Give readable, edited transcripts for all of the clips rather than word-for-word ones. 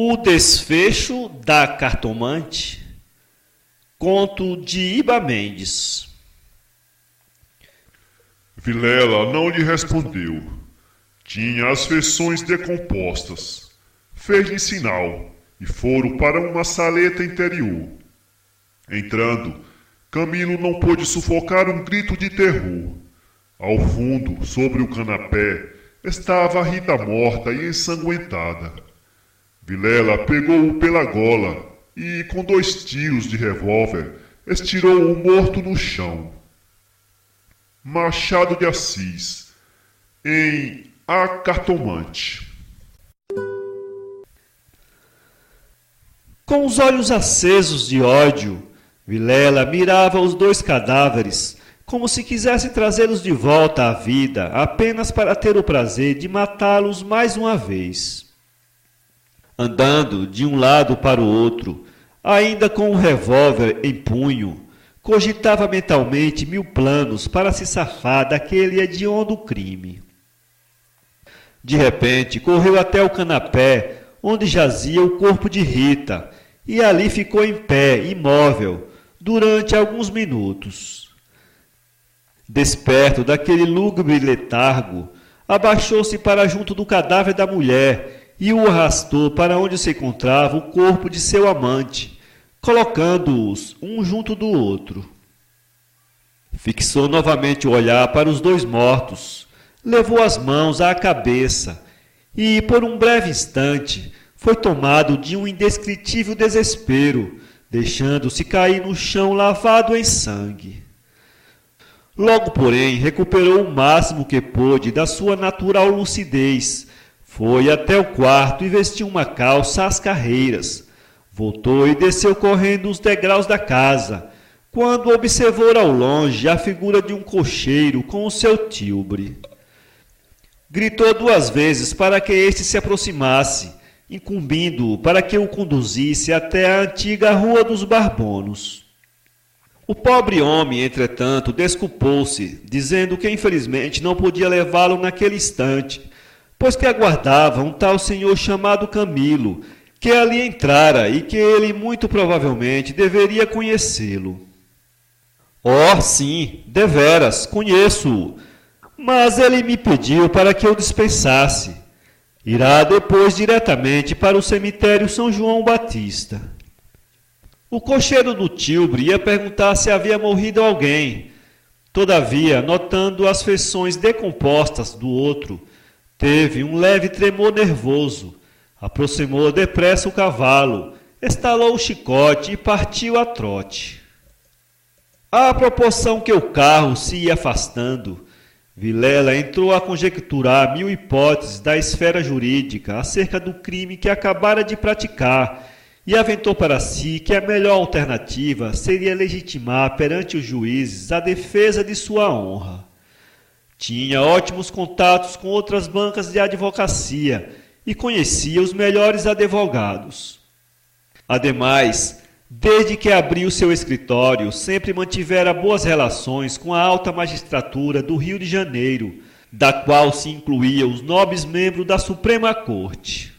O desfecho da cartomante. Conto de Iba Mendes. Vilela não lhe respondeu. Tinha as feições decompostas. Fez-lhe sinal e foram para uma saleta interior. Entrando, Camilo não pôde sufocar um grito de terror. Ao fundo, sobre o canapé, estava a Rita morta e ensanguentada. Vilela pegou-o pela gola e, com 2 tiros de revólver, estirou o morto no chão. Machado de Assis, em A Cartomante. Com os olhos acesos de ódio, Vilela mirava os 2 cadáveres, como se quisesse trazê-los de volta à vida, apenas para ter o prazer de matá-los mais uma vez. Andando de um lado para o outro, ainda com o revólver em punho, cogitava mentalmente 1000 planos para se safar daquele hediondo crime. De repente, correu até o canapé, onde jazia o corpo de Rita, e ali ficou em pé, imóvel, durante alguns minutos. Desperto daquele lúgubre letargo, abaixou-se para junto do cadáver da mulher e o arrastou para onde se encontrava o corpo de seu amante, colocando-os um junto do outro. Fixou novamente o olhar para os 2 mortos, levou as mãos à cabeça e, por um breve instante, foi tomado de um indescritível desespero, deixando-se cair no chão lavado em sangue. Logo, porém, recuperou o máximo que pôde da sua natural lucidez, foi até o quarto e vestiu uma calça às carreiras. Voltou e desceu correndo os degraus da casa, quando observou ao longe a figura de um cocheiro com o seu tilbre. Gritou 2 vezes para que este se aproximasse, incumbindo-o para que o conduzisse até a antiga Rua dos Barbonos. O pobre homem, entretanto, desculpou-se, dizendo que infelizmente não podia levá-lo naquele instante, pois que aguardava um tal senhor chamado Camilo, que ali entrara e que ele muito provavelmente deveria conhecê-lo. Oh, sim, deveras, conheço-o, mas ele me pediu para que eu dispensasse. Irá depois diretamente para o cemitério São João Batista. O cocheiro do tilbre ia perguntar se havia morrido alguém. Todavia, notando as feições decompostas do outro, teve um leve tremor nervoso. Aproximou depressa o cavalo, estalou o chicote e partiu a trote. À proporção que o carro se ia afastando, Vilela entrou a conjecturar 1000 hipóteses da esfera jurídica acerca do crime que acabara de praticar e aventou para si que a melhor alternativa seria legitimar perante os juízes a defesa de sua honra. Tinha ótimos contatos com outras bancas de advocacia e conhecia os melhores advogados. Ademais, desde que abriu seu escritório, sempre mantivera boas relações com a alta magistratura do Rio de Janeiro, da qual se incluía os nobres membros da Suprema Corte.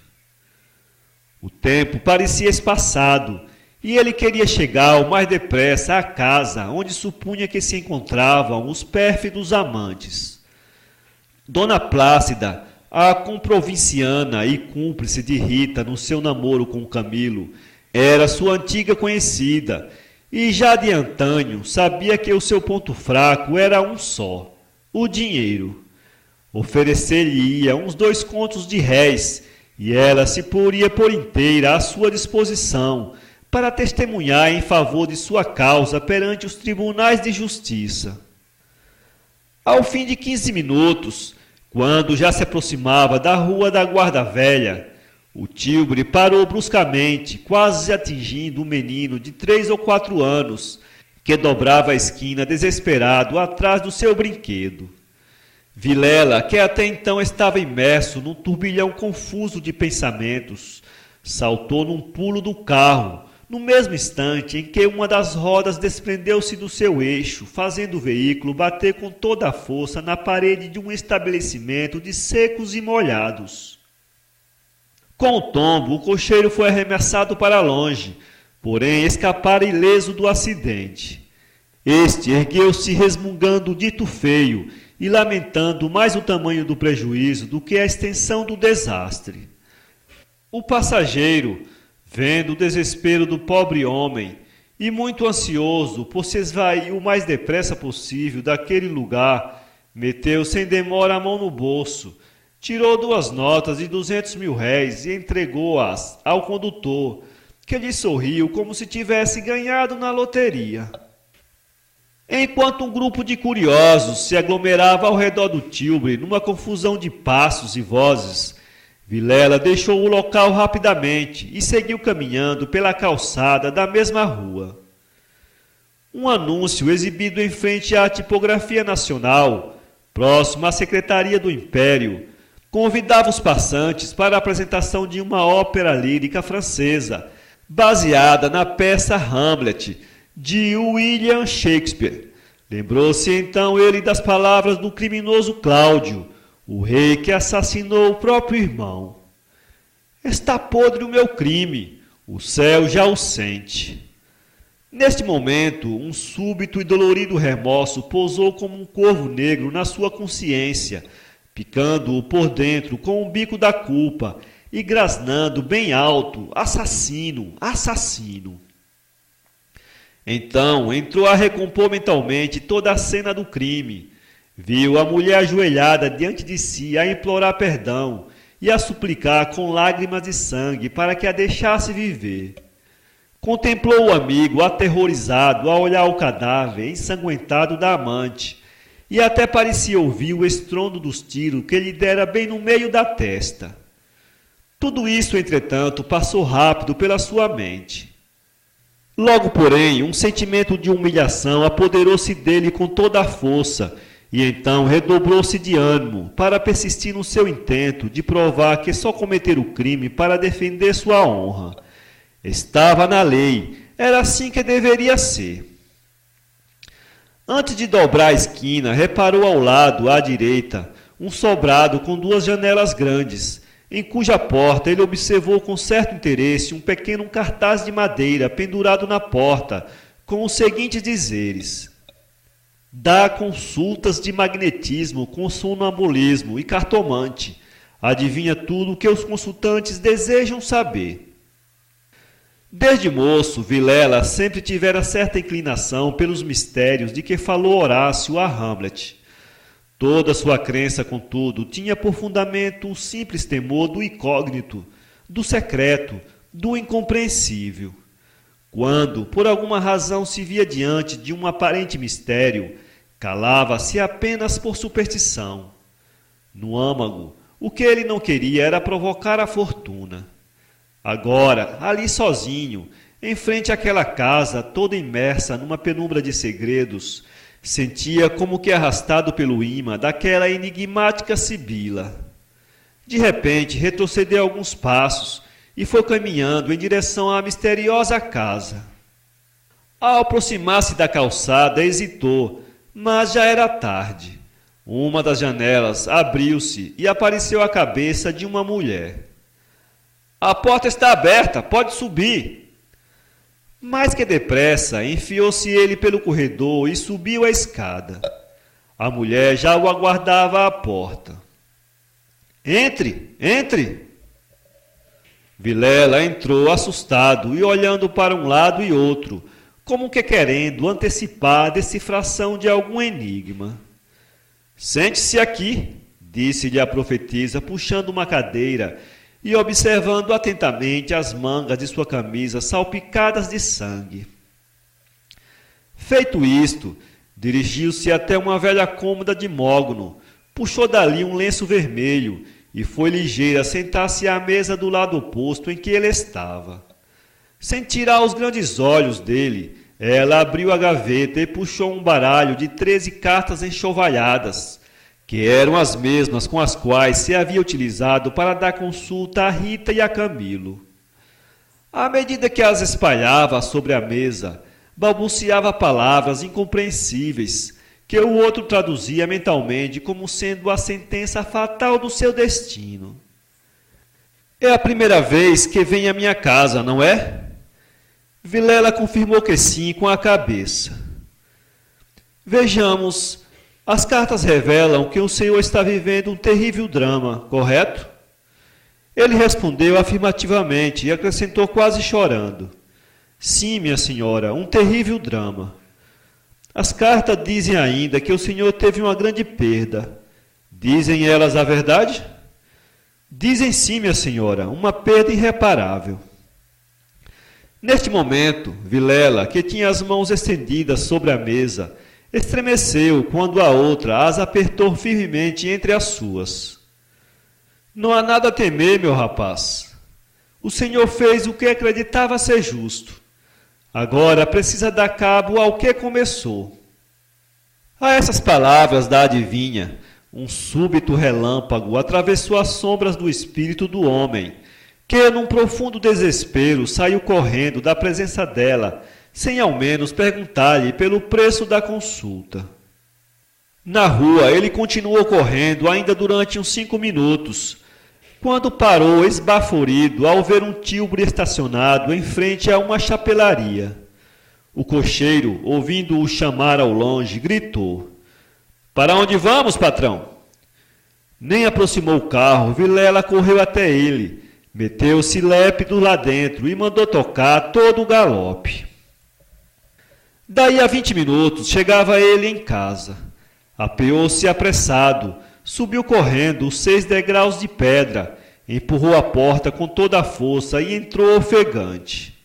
O tempo parecia espaçado, e ele queria chegar o mais depressa à casa onde supunha que se encontravam os pérfidos amantes. Dona Plácida, a comprovinciana e cúmplice de Rita no seu namoro com Camilo, era sua antiga conhecida, e já de antânio sabia que o seu ponto fraco era um só, o dinheiro. Oferecer-lhe-ia uns 2 contos de réis, e ela se poria por inteira à sua disposição, para testemunhar em favor de sua causa perante os tribunais de justiça. Ao fim de 15 minutos, quando já se aproximava da Rua da Guarda Velha, o tilbre parou bruscamente, quase atingindo um menino de 3 ou 4 anos, que dobrava a esquina desesperado atrás do seu brinquedo. Vilela, que até então estava imerso num turbilhão confuso de pensamentos, saltou num pulo do carro, no mesmo instante em que uma das rodas desprendeu-se do seu eixo, fazendo o veículo bater com toda a força na parede de um estabelecimento de secos e molhados. Com o tombo, o cocheiro foi arremessado para longe, porém escapara ileso do acidente. Este ergueu-se resmungando dito feio e lamentando mais o tamanho do prejuízo do que a extensão do desastre. O passageiro, vendo o desespero do pobre homem e muito ansioso por se esvair o mais depressa possível daquele lugar, meteu sem demora a mão no bolso, tirou 2 notas de 200.000 réis e entregou-as ao condutor, que lhe sorriu como se tivesse ganhado na loteria. Enquanto um grupo de curiosos se aglomerava ao redor do tilbre numa confusão de passos e vozes, Vilela deixou o local rapidamente e seguiu caminhando pela calçada da mesma rua. Um anúncio exibido em frente à Tipografia Nacional, próximo à Secretaria do Império, convidava os passantes para a apresentação de uma ópera lírica francesa, baseada na peça Hamlet, de William Shakespeare. Lembrou-se então ele das palavras do criminoso Cláudio, o rei que assassinou o próprio irmão. Está podre o meu crime, o céu já o sente. Neste momento, um súbito e dolorido remorso pousou como um corvo negro na sua consciência, picando-o por dentro com o bico da culpa e grasnando bem alto: assassino, assassino. Então entrou a recompor mentalmente toda a cena do crime. Viu a mulher ajoelhada diante de si a implorar perdão e a suplicar com lágrimas de sangue para que a deixasse viver. Contemplou o amigo aterrorizado a olhar o cadáver ensanguentado da amante e até parecia ouvir o estrondo dos tiros que lhe dera bem no meio da testa. Tudo isso, entretanto, passou rápido pela sua mente. Logo, porém, um sentimento de humilhação apoderou-se dele com toda a força, e então redobrou-se de ânimo para persistir no seu intento de provar que só cometera o crime para defender sua honra. Estava na lei, era assim que deveria ser. Antes de dobrar a esquina, reparou ao lado, à direita, um sobrado com 2 janelas grandes, em cuja porta ele observou com certo interesse um pequeno cartaz de madeira pendurado na porta, com os seguintes dizeres: dá consultas de magnetismo com sonambulismo e cartomante. Adivinha tudo o que os consultantes desejam saber. Desde moço, Vilela sempre tivera certa inclinação pelos mistérios de que falou Horácio a Hamlet. Toda sua crença, contudo, tinha por fundamento o simples temor do incógnito, do secreto, do incompreensível. Quando, por alguma razão, se via diante de um aparente mistério, calava-se apenas por superstição. No âmago, o que ele não queria era provocar a fortuna. Agora, ali sozinho, em frente àquela casa toda imersa numa penumbra de segredos, sentia como que arrastado pelo ímã daquela enigmática sibila. De repente, retrocedeu alguns passos e foi caminhando em direção à misteriosa casa. Ao aproximar-se da calçada, hesitou, mas já era tarde. Uma das janelas abriu-se e apareceu a cabeça de uma mulher. A porta está aberta, pode subir. Mais que depressa, enfiou-se ele pelo corredor e subiu a escada. A mulher já o aguardava à porta. Entre, entre! Vilela entrou assustado e olhando para um lado e outro, como que querendo antecipar a decifração de algum enigma. Sente-se aqui, disse-lhe a profetisa, puxando uma cadeira e observando atentamente as mangas de sua camisa salpicadas de sangue. Feito isto, dirigiu-se até uma velha cômoda de mogno, puxou dali um lenço vermelho e foi ligeira sentar-se à mesa do lado oposto em que ele estava. Sem tirar os grandes olhos dele, ela abriu a gaveta e puxou um baralho de 13 cartas enxovalhadas, que eram as mesmas com as quais se havia utilizado para dar consulta a Rita e a Camilo. À medida que as espalhava sobre a mesa, balbuciava palavras incompreensíveis, que o outro traduzia mentalmente como sendo a sentença fatal do seu destino. É a primeira vez que vem à minha casa, não é? Vilela confirmou que sim com a cabeça. Vejamos, as cartas revelam que o senhor está vivendo um terrível drama, correto? Ele respondeu afirmativamente e acrescentou quase chorando. Sim, minha senhora, um terrível drama. As cartas dizem ainda que o senhor teve uma grande perda. Dizem elas a verdade? Dizem sim, minha senhora, uma perda irreparável. Neste momento, Vilela, que tinha as mãos estendidas sobre a mesa, estremeceu quando a outra as apertou firmemente entre as suas. Não há nada a temer, meu rapaz. O senhor fez o que acreditava ser justo. Agora precisa dar cabo ao que começou. A essas palavras da adivinha, um súbito relâmpago atravessou as sombras do espírito do homem, que, num profundo desespero, saiu correndo da presença dela, sem ao menos perguntar-lhe pelo preço da consulta. Na rua, ele continuou correndo ainda durante uns 5 minutos, quando parou esbaforido ao ver um tílburi estacionado em frente a uma chapelaria. O cocheiro, ouvindo-o chamar ao longe, gritou: "Para onde vamos, patrão?" Nem aproximou o carro, Vilela correu até ele, meteu-se lépido lá dentro e mandou tocar todo o galope. Daí a 20 minutos chegava ele em casa. Apeou-se apressado, subiu correndo os 6 degraus de pedra, empurrou a porta com toda a força e entrou ofegante.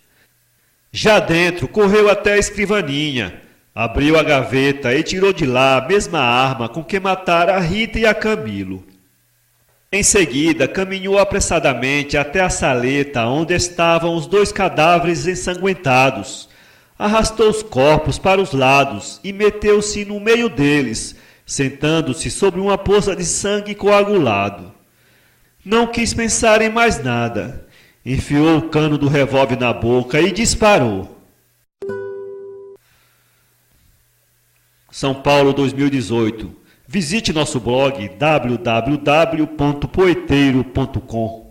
Já dentro, correu até a escrivaninha, abriu a gaveta e tirou de lá a mesma arma com que matara a Rita e a Camilo. Em seguida, caminhou apressadamente até a saleta onde estavam os 2 cadáveres ensanguentados. Arrastou os corpos para os lados e meteu-se no meio deles, sentando-se sobre uma poça de sangue coagulado. Não quis pensar em mais nada. Enfiou o cano do revólver na boca e disparou. São Paulo 2018. Visite nosso blog www.poeteiro.com.